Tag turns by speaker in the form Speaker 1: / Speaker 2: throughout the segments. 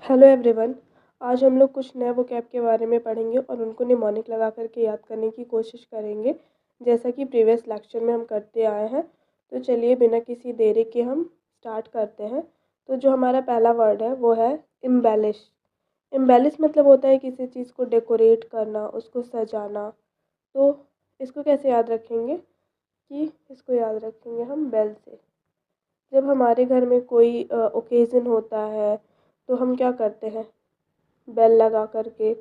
Speaker 1: Hello everyone. आज हम लोग कुछ नए वोकैब के बारे में पढ़ेंगे और उनको निमोनिक लगा करके याद करने की कोशिश करेंगे, जैसा कि प्रीवियस लेक्चर में हम करते आए हैं। तो चलिए बिना किसी देरी के हम स्टार्ट करते हैं। तो जो हमारा पहला वर्ड है वो है इम्बेलिश। इम्बेलिश मतलब होता है किसी चीज़ को डेकोरेट करना, उसको सजाना। तो इसको कैसे याद रखेंगे कि इसको याद रखेंगे हम बेल से। जब हमारे घर में कोई ओकेज़न होता है तो हम क्या करते हैं, बेल लगा करके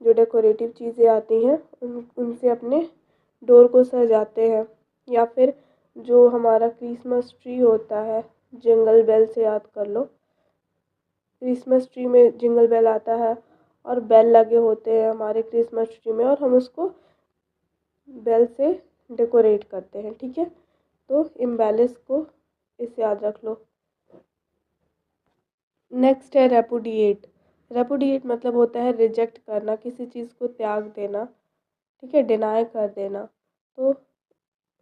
Speaker 1: जो डेकोरेटिव चीज़ें आती हैं उनसे अपने डोर को सजाते हैं। या फिर जो हमारा क्रिसमस ट्री होता है, जिंगल बेल से याद कर लो। क्रिसमस ट्री में जिंगल बेल आता है और बेल लगे होते हैं हमारे क्रिसमस ट्री में, और हम उसको बेल से डेकोरेट करते हैं। ठीक है, तो इम्बेलिश को इसे याद रख लो। नेक्स्ट है रेपुडिएट। रेपुडिएट मतलब होता है रिजेक्ट करना, किसी चीज़ को त्याग देना। ठीक है, डिनाई कर देना। तो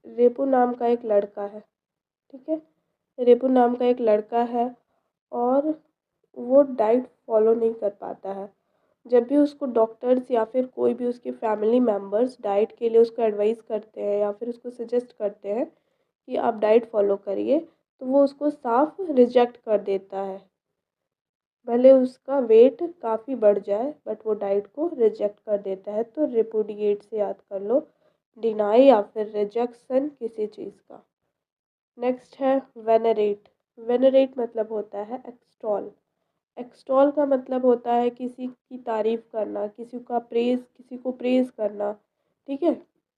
Speaker 1: रेपू नाम का एक लड़का है। ठीक है, रेपू नाम का एक लड़का है और वो डाइट फॉलो नहीं कर पाता है। जब भी उसको डॉक्टर्स या फिर कोई भी उसके फैमिली मेम्बर्स डाइट के लिए उसको एडवाइस करते हैं या फिर उसको सजेस्ट करते हैं कि आप डाइट फॉलो करिए, तो वो उसको साफ रिजेक्ट कर देता है। भले उसका वेट काफ़ी बढ़ जाए बट वो डाइट को रिजेक्ट कर देता है। तो रिपुडिएट से याद कर लो, डिनाई या फिर रिजेक्शन किसी चीज़ का। नेक्स्ट है वेनरेट। वेनरेट मतलब होता है एक्सटॉल। एक्सटॉल का मतलब होता है किसी की तारीफ़ करना, किसी को प्रेज़ करना। ठीक है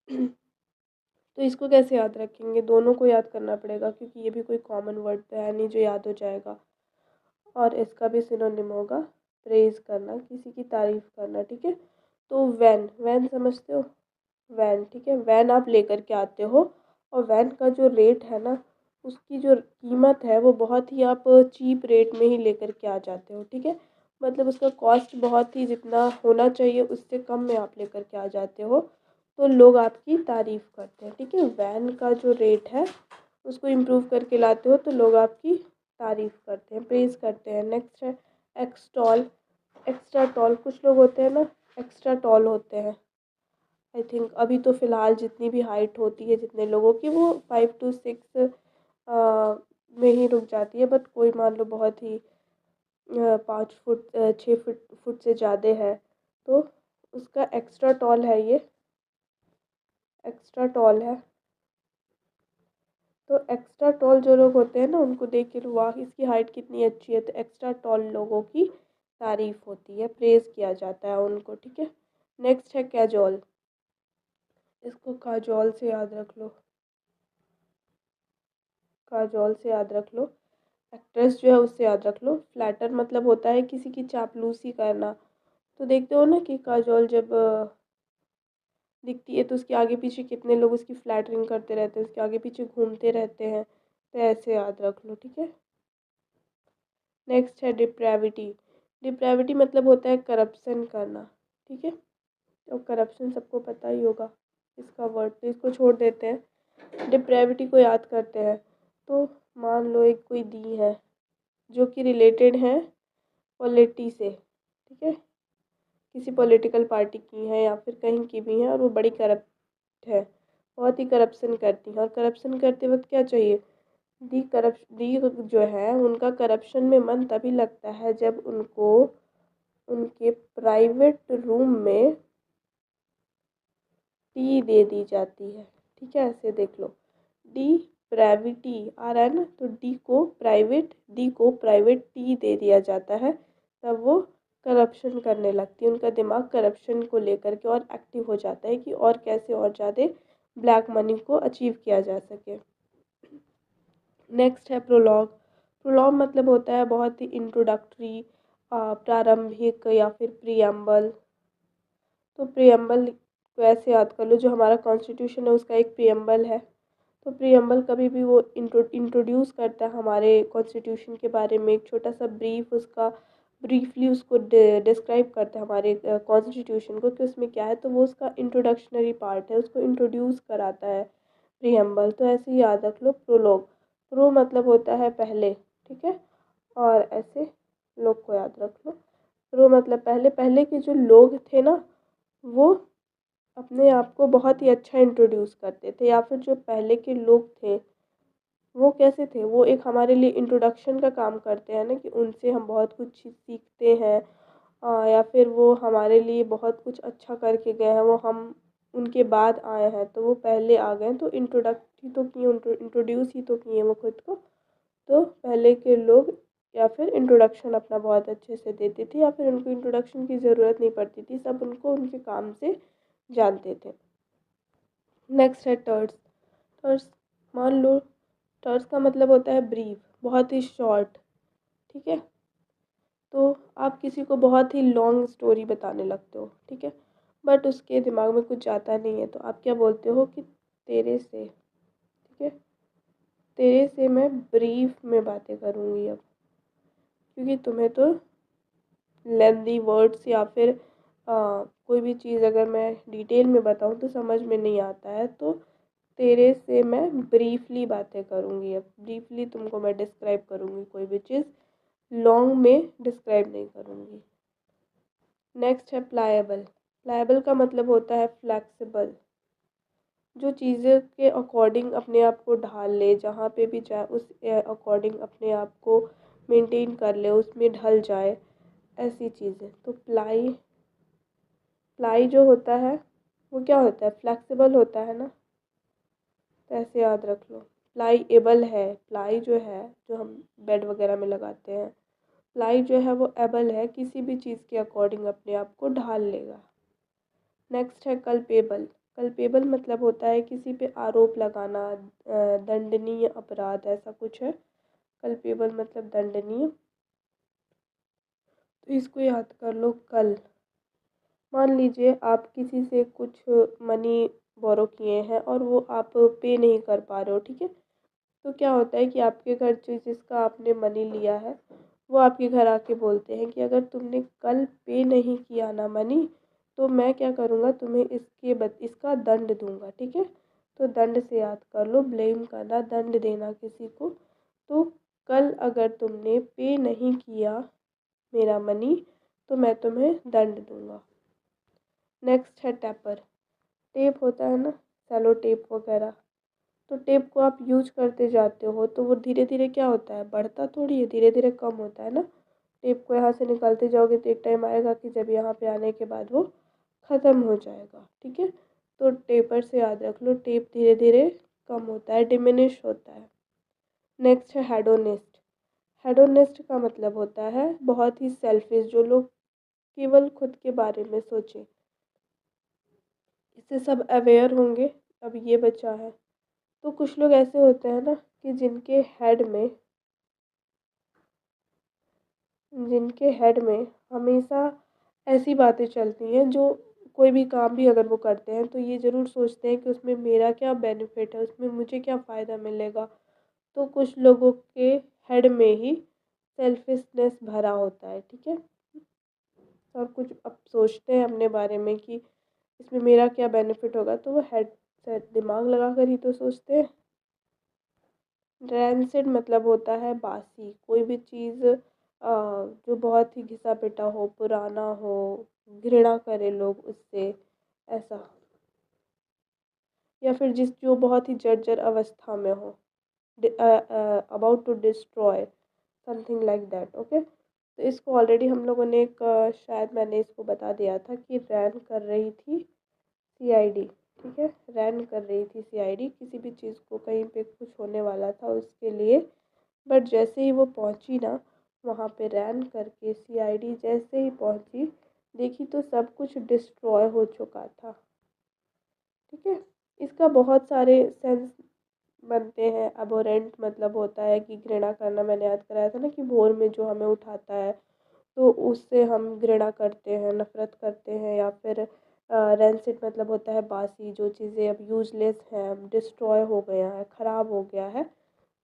Speaker 1: तो इसको कैसे याद रखेंगे, दोनों को याद करना पड़ेगा क्योंकि ये भी कोई कॉमन वर्ड तो है नहीं जो याद हो जाएगा। और इसका भी सिनोनिम होगा प्रेज़ करना, किसी की तारीफ़ करना। ठीक है, तो वैन, वैन समझते हो, वैन। ठीक है, वैन आप लेकर के आते हो और वैन का जो रेट है ना, उसकी जो कीमत है वो बहुत ही आप चीप रेट में ही लेकर के आ जाते हो। ठीक है, मतलब उसका कॉस्ट बहुत ही जितना होना चाहिए उससे कम में आप लेकर के आ जाते हो, तो लोग आपकी तारीफ़ करते हैं। ठीक है, वैन का जो रेट है उसको इम्प्रूव करके लाते हो तो लोग आपकी तारीफ़ करते हैं, प्रेज़ करते हैं। नेक्स्ट है एक्सटॉल। एक्स्ट्रा टॉल, कुछ लोग होते हैं ना एक्स्ट्रा टॉल होते हैं। आई थिंक अभी तो फ़िलहाल जितनी भी हाइट होती है जितने लोगों की वो 5 to 6 में ही रुक जाती है, बट कोई मान लो बहुत ही 5 फुट 6 फुट से ज़्यादा है तो उसका एक्स्ट्रा टॉल है, ये एक्स्ट्रा टॉल है। तो एक्स्ट्रा टॉल जो लोग होते हैं ना उनको देख के वाह इसकी हाइट कितनी अच्छी है, तो एक्स्ट्रा टॉल लोगों की तारीफ़ होती है, प्रेज़ किया जाता है उनको। ठीक है, नेक्स्ट है कैजोल। इसको काजोल से याद रख लो, काजोल से याद रख लो। एक्ट्रेस जो है उससे याद रख लो। फ्लैटर मतलब होता है किसी की चापलूसी करना। तो देखते हो ना कि काजोल जब दिखती है तो उसके आगे पीछे कितने लोग उसकी फ्लैटरिंग करते रहते हैं, उसके आगे पीछे घूमते रहते हैं, तो ऐसे याद रख लो। ठीक है, नेक्स्ट है डिप्रेविटी। डिप्रेविटी मतलब होता है करप्शन करना। ठीक है, तो करप्शन सबको पता ही होगा इसका वर्ड, तो इसको छोड़ देते हैं, डिप्रेविटी को याद करते हैं। तो मान लो एक कोई दी है जो कि रिलेटेड है पॉलिटी से। ठीक है, किसी पॉलिटिकल पार्टी की है या फिर कहीं की भी है और वो बड़ी करप्ट है, बहुत ही करप्शन करती हैं। और करप्शन करते वक्त क्या चाहिए, दी जो है उनका करप्शन में मन तभी लगता है जब उनको उनके प्राइवेट रूम में टी दे दी जाती है। ठीक है, ऐसे देख लो, डी प्राइवेटी आ रहा है ना, तो डी को प्राइवेट टी दे दिया जाता है, तब वो करप्शन करने लगती है। उनका दिमाग करप्शन को लेकर के और एक्टिव हो जाता है कि और कैसे और ज़्यादा ब्लैक मनी को अचीव किया जा सके। नेक्स्ट है प्रोलॉग। प्रोलॉग मतलब होता है बहुत ही इंट्रोडक्टरी, प्रारंभिक या फिर प्रियम्बल। तो प्रियम्बल को ऐसे याद कर लो, जो हमारा कॉन्स्टिट्यूशन है उसका एक प्रियम्बल है। तो प्रियम्बल कभी भी वो इंट्रोड्यूस करता है हमारे कॉन्स्टिट्यूशन के बारे में, एक छोटा सा ब्रीफली उसको डिस्क्राइब करता है हमारे कॉन्स्टिट्यूशन को कि उसमें क्या है, तो वो उसका इंट्रोडक्शनरी पार्ट है, उसको इंट्रोड्यूस कराता है प्रियम्बल। तो ऐसे ही याद रख लो प्रो मतलब होता है पहले। ठीक है, और ऐसे लोग को याद रख लो। जो मतलब पहले पहले के जो लोग थे ना, वो अपने आप को बहुत ही अच्छा इंट्रोड्यूस करते थे, या फिर जो पहले के लोग थे वो कैसे थे, वो एक हमारे लिए इंट्रोडक्शन का काम करते हैं ना, कि उनसे हम बहुत कुछ सीखते हैं। या फिर वो हमारे लिए बहुत कुछ अच्छा करके गए हैं, वो हम उनके बाद आए हैं तो वो पहले आ गए हैं, तो इंट्रोडक्ट ही तो किए, इंट्रोड्यूस ही तो किए वो खुद को। तो पहले के लोग या फिर इंट्रोडक्शन अपना बहुत अच्छे से देते थे, या फिर उनको इंट्रोडक्शन की ज़रूरत नहीं पड़ती थी, सब उनको उनके काम से जानते थे। नेक्स्ट है टर्स। टर्स, मान लो टर्स का मतलब होता है ब्रीफ, बहुत ही शॉर्ट। ठीक है, तो आप किसी को बहुत ही लॉन्ग स्टोरी बताने लगते हो, ठीक है, बट उसके दिमाग में कुछ जाता नहीं है, तो आप क्या बोलते हो कि तेरे से, ठीक है, तेरे से मैं ब्रीफ में बातें करूँगी अब, क्योंकि तुम्हें तो लेंदी वर्ड्स या फिर कोई भी चीज़ अगर मैं डिटेल में बताऊँ तो समझ में नहीं आता है, तो तेरे से मैं ब्रीफली बातें करूँगी, अब ब्रीफली तुमको मैं डिस्क्राइब करूँगी कोई भी चीज़, लॉन्ग में डिस्क्राइब नहीं करूँगी। नेक्स्ट है प्लायबल। प्लायबल का मतलब होता है फ्लेक्सिबल, जो चीज़ें के अकॉर्डिंग अपने आप को ढाल ले, जहाँ पे भी जाए उस अकॉर्डिंग अपने आप को मेंटेन कर ले, उसमें ढल जाए, ऐसी चीज़ें। तो प्लाई, प्लाई जो होता है वो क्या होता है, फ्लेक्सिबल होता है ना, तो ऐसे याद रख लो। प्लाई एबल है, प्लाई जो है जो हम बेड वगैरह में लगाते हैं, प्लाई जो है वो एबल है, किसी भी चीज़ के अकॉर्डिंग अपने आप को ढाल लेगा। नेक्स्ट है कल्पेबल। कल्पेबल मतलब होता है किसी पे आरोप लगाना, दंडनीय अपराध, ऐसा कुछ है। कल्पेबल मतलब दंडनीय, तो इसको याद कर लो कल। मान लीजिए आप किसी से कुछ मनी बोरो किए हैं और वो आप पे नहीं कर पा रहे हो, ठीक है, तो क्या होता है कि आपके घर जिसका आपने मनी लिया है वो आपके घर आके बोलते हैं कि अगर तुमने कल पे नहीं किया ना मनी, तो मैं क्या करूँगा, तुम्हें इसका दंड दूंगा, ठीक है। तो दंड से याद कर लो, ब्लेम करना, दंड देना किसी को। तो कल अगर तुमने पे नहीं किया मेरा मनी, तो मैं तुम्हें दंड दूंगा। नेक्स्ट है टेपर। टेप होता है ना, सेलो टेप वगैरह, तो टेप को आप यूज करते जाते हो तो वो धीरे धीरे क्या होता है, बढ़ता थोड़ी है, धीरे धीरे कम होता है ना। टेप को यहाँ से निकालते जाओगे तो एक टाइम आएगा कि जब यहाँ पे आने के बाद वो ख़त्म हो जाएगा, ठीक है। तो टेपर से याद रख लो, टेप धीरे धीरे कम होता है, डिमिनिश होता है। नेक्स्ट है हेडोनिस्ट। हेडोनिस्ट का मतलब होता है बहुत ही सेल्फिश, जो लोग केवल खुद के बारे में सोचें। इससे सब अवेयर होंगे, अब ये बचा है। तो कुछ लोग ऐसे होते हैं ना कि जिनके हेड में हमेशा ऐसी बातें चलती हैं, जो कोई भी काम भी अगर वो करते हैं तो ये ज़रूर सोचते हैं कि उसमें मेरा क्या बेनिफिट है, उसमें मुझे क्या फ़ायदा मिलेगा। तो कुछ लोगों के हेड में ही सेल्फिशनेस भरा होता है, ठीक है, और कुछ अब सोचते हैं अपने बारे में कि इसमें मेरा क्या बेनिफिट होगा, तो वो हेड से दिमाग लगा कर ही तो सोचते हैं। रैंसिड मतलब होता है बासी, कोई भी चीज़ जो बहुत ही घिसा पिटा हो, पुराना हो, घृणा करे लोग उससे, ऐसा। या फिर जो बहुत ही जर्जर अवस्था में हो, about to destroy, something like that, okay. तो इसको ऑलरेडी हम लोगों ने एक शायद मैंने इसको बता दिया था कि रैन कर रही थी सीआईडी, ठीक है, रैन कर रही थी सीआईडी, किसी भी चीज़ को कहीं पे कुछ होने वाला था उसके लिए, बट जैसे ही वो पहुंची ना, वहाँ पे रैन करके सीआईडी जैसे ही पहुंची, देखी तो सब कुछ डिस्ट्रॉय हो चुका था, ठीक है। इसका बहुत सारे सेंस बनते हैं। अबोरेंट मतलब होता है कि घृणा करना, मैंने याद कराया था ना कि भोर में जो हमें उठाता है तो उससे हम घृणा करते हैं, नफ़रत करते हैं। या फिर रेंसिड मतलब होता है बासी, जो चीज़ें अब यूजलेस हैं, अब डिस्ट्रॉय हो गया है, ख़राब हो गया है,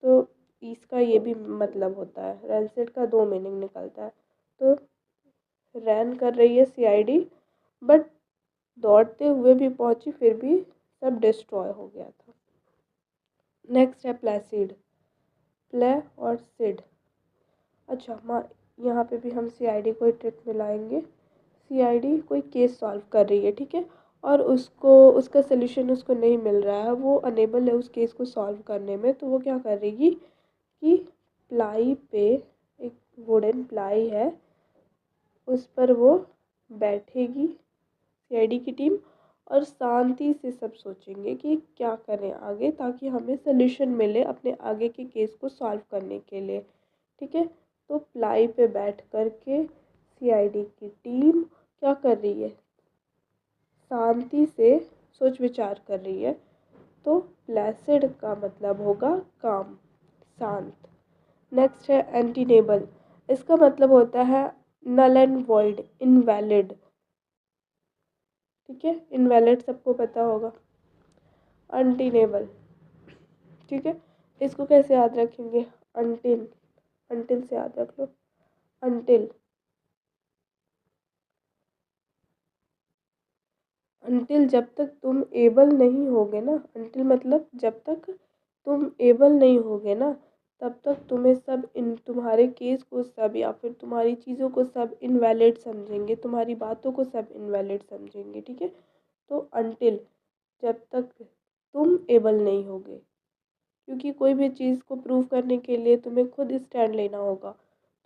Speaker 1: तो इसका ये भी मतलब होता है। रेंसिड का दो मीनिंग निकलता है। तो रैन कर रही है सीआईडी, बट दौड़ते हुए भी पहुंची, फिर भी सब डिस्ट्रॉय हो गया था। नेक्स्ट है प्लेसिड। प्ले और सिड, अच्छा माँ, यहाँ पे भी हम CID कोई ट्रिक मिलाएंगे। CID कोई केस सॉल्व कर रही है, ठीक है, और उसको उसका सल्यूशन उसको नहीं मिल रहा है, वो अनेबल है उस केस को सॉल्व करने में। तो वो क्या करेगी कि प्लाई पे, एक वुडन प्लाई है, उस पर वो बैठेगी CID की टीम, और शांति से सब सोचेंगे कि क्या करें आगे, ताकि हमें सल्यूशन मिले अपने आगे के केस को सॉल्व करने के लिए, ठीक है। तो प्लाई पे बैठ कर के CID की टीम क्या कर रही है, शांति से सोच विचार कर रही है। तो प्लेसिड का मतलब होगा काम, शांत। नेक्स्ट है एंटीनेबल। इसका मतलब होता है नल एंड वॉइड, इनवैलिड, ठीक है, इनवैलिड सबको पता होगा। अनटीनेबल, ठीक है, इसको कैसे याद रखेंगे, अनटिल, अनटिल से याद रख लो, अनटिल, अनटिल जब तक तुम एबल नहीं होगे ना, अनटिल मतलब जब तक तुम एबल नहीं होगे ना, तब तक तुम्हें सब इन तुम्हारे केस को सब या फिर तुम्हारी चीज़ों को सब इनवैलिड समझेंगे, तुम्हारी बातों को सब इनवैलिड समझेंगे, ठीक है। तो अनटिल, जब तक तुम एबल नहीं होगे, क्योंकि कोई भी चीज़ को प्रूव करने के लिए तुम्हें खुद स्टैंड लेना होगा।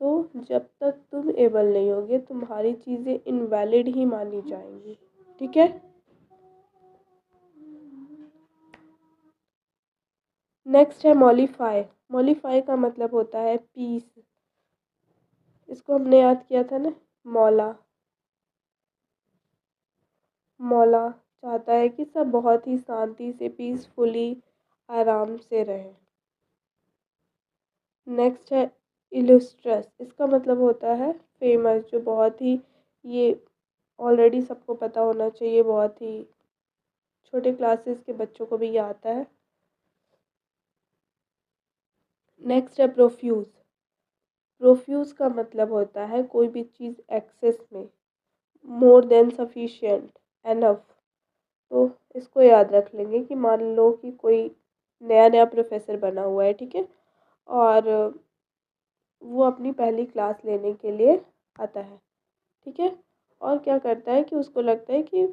Speaker 1: तो जब तक तुम एबल नहीं होगे, तुम्हारी चीज़ें इनवैलिड ही मानी जाएंगी, ठीक है। नेक्स्ट है मॉलिफाई। मॉलिफाई का मतलब होता है पीस। इसको हमने याद किया था ना, मौला, मौला चाहता है कि सब बहुत ही शांति से, पीसफुली, आराम से रहें। नेक्स्ट है इलुस्ट्रस। इसका मतलब होता है फेमस, जो बहुत ही, ये ऑलरेडी सबको पता होना चाहिए, बहुत ही छोटे क्लासेस के बच्चों को भी ये आता है। नेक्स्ट है प्रोफ्यूज। प्रोफ्यूज का मतलब होता है कोई भी चीज़ एक्सेस में, मोर देन सफिशिएंट, एनफ। तो इसको याद रख लेंगे कि मान लो कि कोई नया नया प्रोफेसर बना हुआ है, ठीक है, और वो अपनी पहली क्लास लेने के लिए आता है, ठीक है, और क्या करता है कि उसको लगता है कि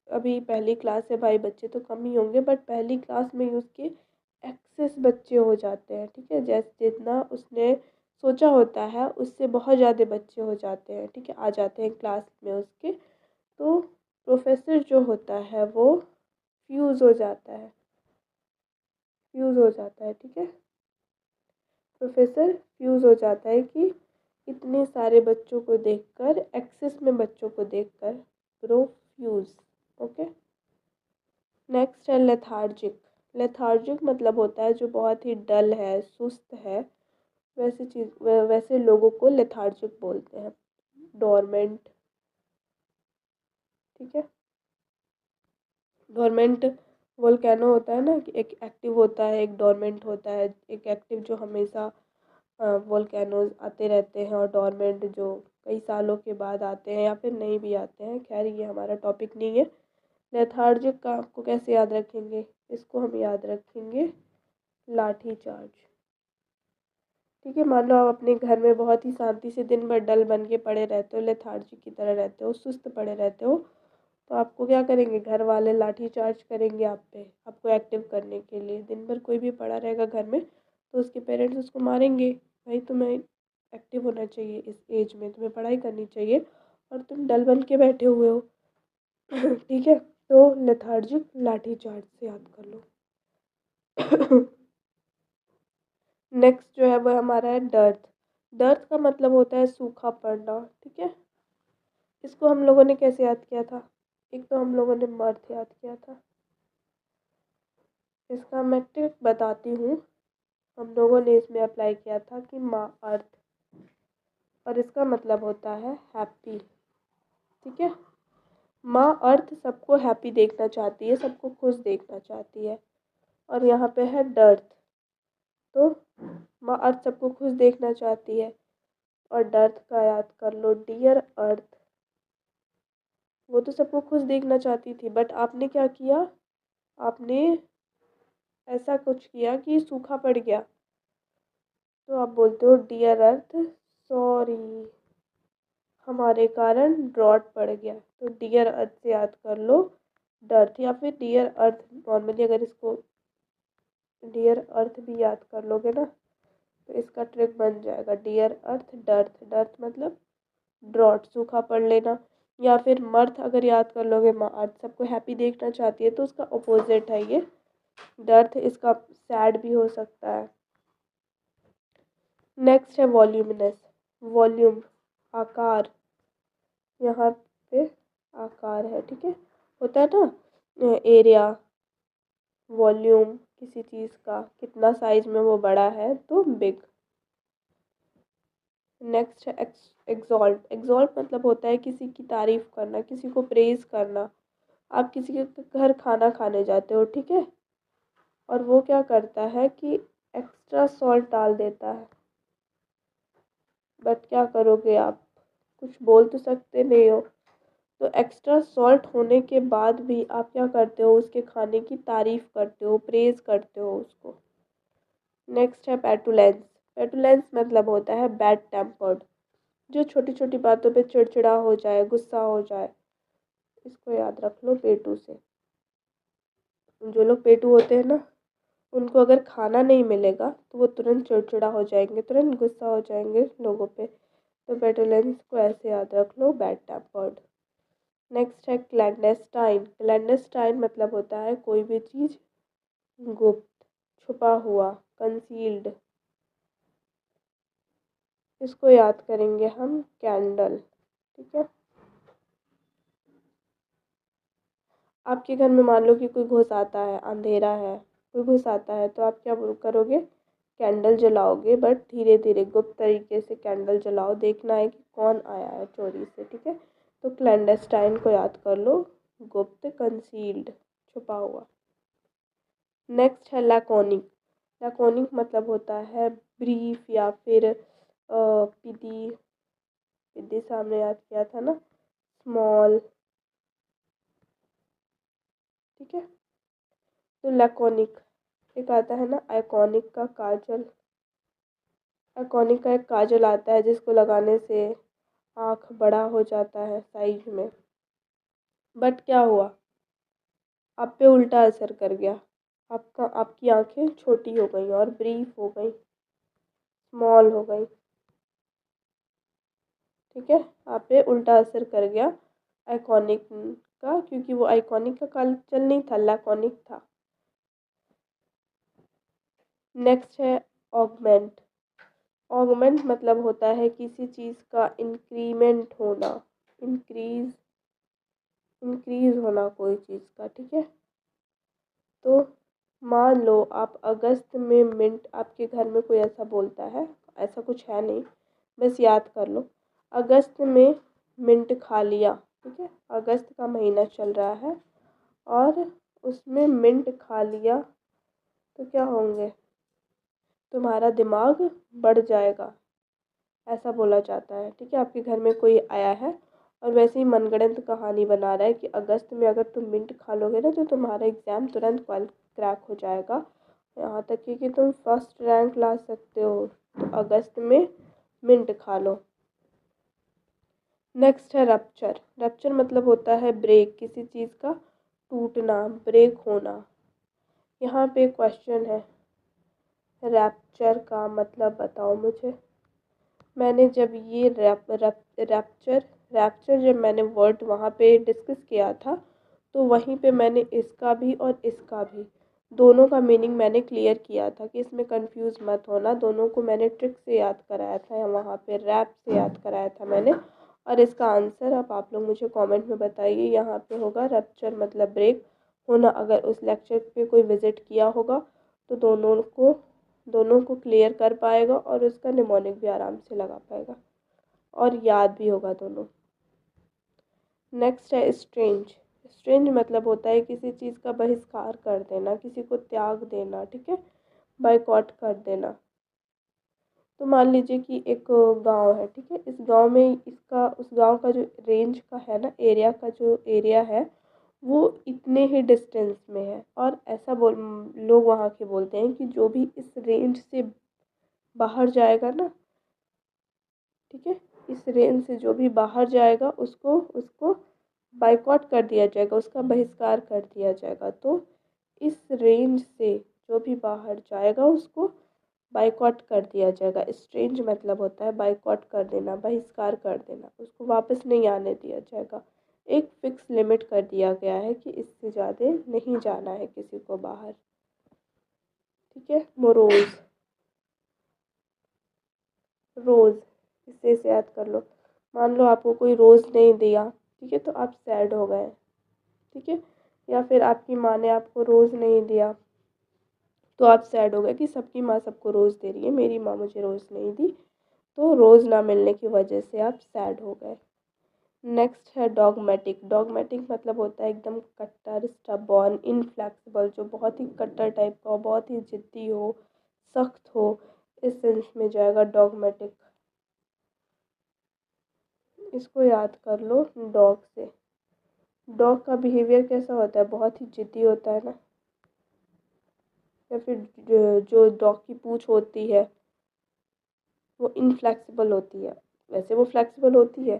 Speaker 1: अभी पहली क्लास है भाई, बच्चे तो कम ही होंगे, बट पहली क्लास में ही उसके एक्सेस बच्चे हो जाते हैं, ठीक है, जैसे जितना उसने सोचा होता है उससे बहुत ज़्यादा बच्चे हो जाते हैं, ठीक है, आ जाते हैं क्लास में उसके। तो प्रोफेसर जो होता है वो फ्यूज़ हो जाता है, फ्यूज़ हो जाता है, ठीक है, प्रोफेसर फ्यूज़ हो जाता है कि इतने सारे बच्चों को देखकर, एक्सेस में बच्चों को देखकर, प्रोफ्यूज़, ओके। नेक्स्ट है लेथार्जिक। लेथार्जिक मतलब होता है जो बहुत ही डल है, सुस्त है, वैसे लोगों को लेथार्जिक बोलते हैं। डोरमेंट, ठीक है, डोरमेंट वोल्केनो होता है ना, कि एक एक्टिव होता है, एक डोरमेंट होता है। एक एक्टिव जो हमेशा वोल्केनोज आते रहते हैं, और डोरमेंट जो कई सालों के बाद आते हैं या फिर नहीं भी आते हैं। खैर ये हमारा टॉपिक नहीं है। लेथार्जिक का आपको कैसे याद रखेंगे, इसको हम याद रखेंगे लाठी चार्ज, ठीक है। मान लो आप अपने घर में बहुत ही शांति से दिन भर डल बन के पड़े रहते हो, लेथार्जी की तरह रहते हो, सुस्त पड़े रहते हो, तो आपको क्या करेंगे, घर वाले लाठी चार्ज करेंगे आप पे, आपको एक्टिव करने के लिए। दिन भर कोई भी पड़ा रहेगा घर में तो उसके पेरेंट्स उसको मारेंगे, भाई तुम्हें एक्टिव होना चाहिए, इस एज में तुम्हें पढ़ाई करनी चाहिए और तुम डल बन के बैठे हुए हो। ठीक है, तो लेथार्जिक लाठी चार्ज से याद कर लो। नेक्स्ट जो है वो हमारा है डर्थ। डर्थ का मतलब होता है सूखा पड़ना, ठीक है। इसको हम लोगों ने कैसे याद किया था, एक तो हम लोगों ने मर्थ याद किया था, इसका मैं ट्रिक बताती हूँ। हम लोगों ने इसमें अप्लाई किया था कि माँ अर्थ, और इसका मतलब होता है हैप्पी, ठीक है। माँ अर्थ सबको हैप्पी देखना चाहती है, सबको खुश देखना चाहती है, और यहाँ पे है डर्थ। तो माँ अर्थ सबको खुश देखना चाहती है, और डर्थ का याद कर लो डियर अर्थ। वो तो सबको खुश देखना चाहती थी, बट आपने क्या किया, आपने ऐसा कुछ किया कि सूखा पड़ गया, तो आप बोलते हो डियर अर्थ सॉरी, हमारे कारण ड्रॉट पड़ गया। तो डियर अर्थ से याद कर लो डर्थ, या फिर डियर अर्थ नॉर्मली अगर इसको डियर अर्थ भी याद कर लोगे ना तो इसका ट्रिक बन जाएगा डियर अर्थ डर्थ। डर्थ मतलब ड्रॉट, सूखा पड़ लेना। या फिर मर्थ अगर याद कर लोगे, माँ अर्थ सबको हैप्पी देखना चाहती है तो उसका अपोजिट है ये डर्थ, इसका सैड भी हो सकता है। नेक्स्ट है वॉल्यूमिनस। वॉल्यूम आकार, यहाँ पे आकार है, ठीक है, होता है ना एरिया, वॉल्यूम किसी चीज़ का कितना साइज में वो बड़ा है तो बिग। नेक्स्ट है एक्सॉल्ट। एक्सॉल्ट मतलब होता है किसी की तारीफ करना, किसी को प्रेज करना। आप किसी के घर खाना खाने जाते हो, ठीक है, और वो क्या करता है कि एक्स्ट्रा सॉल्ट डाल देता है, बट क्या करोगे आप, कुछ बोल तो सकते नहीं हो। तो एक्स्ट्रा सॉल्ट होने के बाद भी आप क्या करते हो, उसके खाने की तारीफ करते हो, प्रेज करते हो उसको। नेक्स्ट है पेटुलेंस। पेटुलेंस मतलब होता है बैड टेम्पर्ड, जो छोटी छोटी बातों पे चिड़चिड़ा हो जाए, गुस्सा हो जाए, इसको याद रख लो पेटू से। जो लोग पेटू होते हैं ना, उनको अगर खाना नहीं मिलेगा तो वो तुरंत चिड़चिड़ा हो जाएंगे, तुरंत गुस्सा हो जाएंगे लोगों पे। तो पेटुलेंस को ऐसे याद रख लो, बैड टेम्पर्ड। नेक्स्ट है क्लैंडेस्टाइन। क्लैंडेस्टाइन मतलब होता है कोई भी चीज़ गुप्त, छुपा हुआ, कंसील्ड। इसको याद करेंगे हम कैंडल, ठीक है। आपके घर में मान लो कि कोई घुस आता है, अंधेरा है, कोई घुस आता है, तो आप क्या करोगे, कैंडल जलाओगे, बट धीरे धीरे गुप्त तरीके से कैंडल जलाओ, देखना है कि कौन आया है चोरी से, ठीक है। तो क्लैंडेस्टाइन को याद कर लो, गुप्त, कंसील्ड, छुपा हुआ। नेक्स्ट है लैकोनिक। लैकोनिक मतलब होता है ब्रीफ, या फिर पिदी, पिदी सामने याद किया था ना, स्मॉल, ठीक है। तो लैकोनिक, एक आता है ना आइकॉनिक का काजल। आइकॉनिक का एक काजल आता है जिसको लगाने से आँख बड़ा हो जाता है साइज में, बट क्या हुआ, आप पे उल्टा असर कर गया, आपकी आंखें छोटी हो गई और ब्रीफ हो गई, स्मॉल हो गई, ठीक है। आप पे उल्टा असर कर गया आइकॉनिक का, क्योंकि वो आइकॉनिक का काजल नहीं था, लैकोनिक था। नेक्स्ट है ऑगमेंट। ऑगमेंट मतलब होता है किसी चीज़ का इंक्रीमेंट होना, इंक्रीज, इंक्रीज होना कोई चीज़ का, ठीक है। तो मान लो आप अगस्त में मिंट, आपके घर में कोई ऐसा बोलता है, ऐसा कुछ है नहीं, बस याद कर लो, अगस्त में मिंट खा लिया, ठीक है, अगस्त का महीना चल रहा है और उसमें मिंट खा लिया, तो क्या होंगे, तुम्हारा दिमाग बढ़ जाएगा, ऐसा बोला जाता है, ठीक है। आपके घर में कोई आया है और वैसे ही मनगढ़ंत कहानी बना रहा है कि अगस्त में अगर तुम मिंट खा लोगे ना तो तुम्हारा एग्ज़ाम तुरंत क्रैक हो जाएगा, यहाँ तक कि तुम फर्स्ट रैंक ला सकते हो, तो अगस्त में मिंट खा लो। नेक्स्ट है रप्चर। रप्चर मतलब होता है ब्रेक, किसी चीज़ का टूटना, ब्रेक होना। यहाँ पे क्वेश्चन है, रैप्चर का मतलब बताओ मुझे। मैंने जब ये रैप्चर जब मैंने वर्ड वहाँ पे डिस्कस किया था, तो वहीं पे मैंने इसका भी और इसका भी दोनों का मीनिंग मैंने क्लियर किया था कि इसमें कंफ्यूज मत होना, दोनों को मैंने ट्रिक से याद कराया था, या वहाँ पे रैप से याद कराया था मैंने। और इसका आंसर अब आप लोग मुझे कमेंट में बताइए, यहाँ पे होगा रप्चर मतलब ब्रेक होना। अगर उस लेक्चर पे कोई विज़िट किया होगा तो दोनों को क्लियर कर पाएगा और उसका निमोनिक भी आराम से लगा पाएगा और याद भी होगा दोनों। नेक्स्ट है स्ट्रेंज। स्ट्रेंज मतलब होता है किसी चीज़ का बहिष्कार कर देना, किसी को त्याग देना, ठीक है, बाइकआउट कर देना। तो मान लीजिए कि एक गांव है, ठीक है, इस गांव में इसका उस गांव का जो रेंज का है ना, एरिया का जो एरिया है वो इतने ही डिस्टेंस में है, और ऐसा बोल लोग वहाँ के बोलते हैं कि जो भी इस रेंज से बाहर जाएगा ना, ठीक है। इस रेंज से जो भी बाहर जाएगा उसको उसको बाइकआउट कर दिया जाएगा, उसका बहिष्कार कर दिया जाएगा। तो इस रेंज से जो भी बाहर जाएगा उसको बाइकआउट कर दिया जाएगा। स्ट्रेंज मतलब होता है बाइकआउट कर देना, बहिष्कार कर देना, उसको वापस नहीं आने दिया जाएगा। एक फिक्स लिमिट कर दिया गया है कि इससे ज़्यादा नहीं जाना है किसी को बाहर। ठीक है। मोरोज, रोज़, इसे याद कर लो। मान लो आपको कोई रोज़ नहीं दिया, ठीक है, तो आप सैड हो गए। ठीक है। या फिर आपकी माँ ने आपको रोज़ नहीं दिया तो आप सैड हो गए कि सबकी माँ सबको रोज़ दे रही है, मेरी माँ मुझे रोज़ नहीं दी, तो रोज़ ना मिलने की वजह से आप सैड हो गए। नेक्स्ट है डॉगमेटिक। डॉगमेटिक मतलब होता है एकदम कट्टर, स्टबॉर्न, इनफ्लेक्सिबल, जो बहुत ही कट्टर टाइप का हो, बहुत ही ज़िद्दी हो, सख्त हो, इस सेंस में जाएगा डॉगमेटिक। इसको याद कर लो डॉग से। डॉग का बिहेवियर कैसा होता है, बहुत ही ज़िद्दी होता है ना। या फिर जो डॉग की पूँछ होती है वो इनफ्लेक्सिबल होती है। वैसे वो फ्लेक्सिबल होती है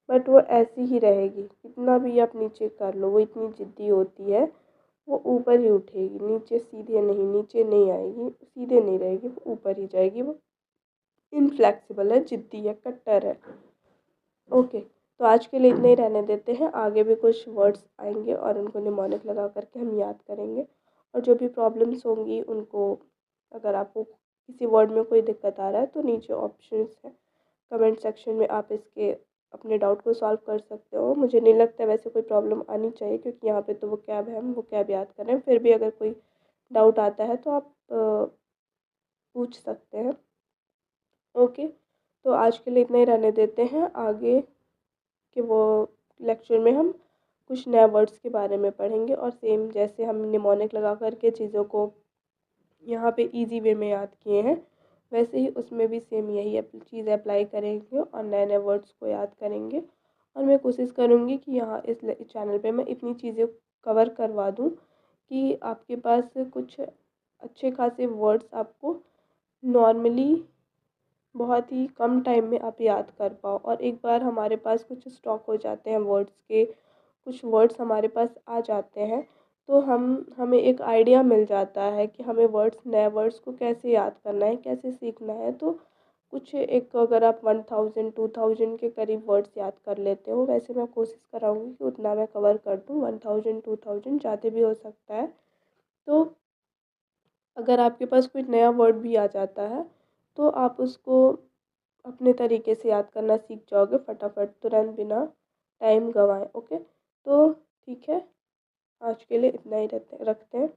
Speaker 1: बट वो ऐसी ही रहेगी, कितना भी आप नीचे कर लो वो इतनी ज़िद्दी होती है, वो ऊपर ही उठेगी, नीचे सीधे नहीं, नीचे नहीं आएगी, सीधे नहीं रहेगी, वो ऊपर ही जाएगी। वो इनफ्लेक्सिबल है, ज़िद्दी है, कट्टर है। ओके, तो आज के लिए इतना ही रहने देते हैं। आगे भी कुछ वर्ड्स आएंगे और उनको निमोनिक लगा करके हम याद करेंगे। और जो भी प्रॉब्लम्स होंगी उनको, अगर आपको किसी वर्ड में कोई दिक्कत आ रहा है तो नीचे ऑप्शंस हैं, कमेंट सेक्शन में आप इसके अपने डाउट को सॉल्व कर सकते हो। मुझे नहीं लगता वैसे कोई प्रॉब्लम आनी चाहिए, क्योंकि यहाँ पे तो वो कैब है, हम वो कैब याद कर रहे हैं। फिर भी अगर कोई डाउट आता है तो आप पूछ सकते हैं। ओके, तो आज के लिए इतना ही रहने देते हैं। आगे के वो लेक्चर में हम कुछ नया वर्ड्स के बारे में पढ़ेंगे और सेम जैसे हम निमोनिक लगा करके चीज़ों को यहाँ पे इजी वे में याद किए हैं, वैसे ही उसमें भी सेम यही चीज़ अप्लाई करेंगे और नए नए वर्ड्स को याद करेंगे। और मैं कोशिश करूँगी कि यहाँ इस चैनल पे मैं इतनी चीज़ें कवर करवा दूँ कि आपके पास कुछ अच्छे खासे वर्ड्स आपको नॉर्मली बहुत ही कम टाइम में आप याद कर पाओ। और एक बार हमारे पास कुछ स्टॉक हो जाते हैं वर्ड्स के, कुछ वर्ड्स हमारे पास आ जाते हैं, तो हमें एक आइडिया मिल जाता है कि हमें वर्ड्स, नए वर्ड्स को कैसे याद करना है, कैसे सीखना है। तो कुछ एक, अगर आप 1000 2000 के करीब वर्ड्स याद कर लेते हो, वैसे मैं कोशिश कराऊंगी कि उतना मैं कवर कर दूँ। 1000 2000 ज़्यादा भी हो सकता है। तो अगर आपके पास कोई नया वर्ड भी आ जाता है तो आप उसको अपने तरीके से याद करना सीख जाओगे फटाफट, तुरंत, बिना टाइम गंवाए। ओके, तो ठीक है, आज के लिए इतना ही रखते हैं।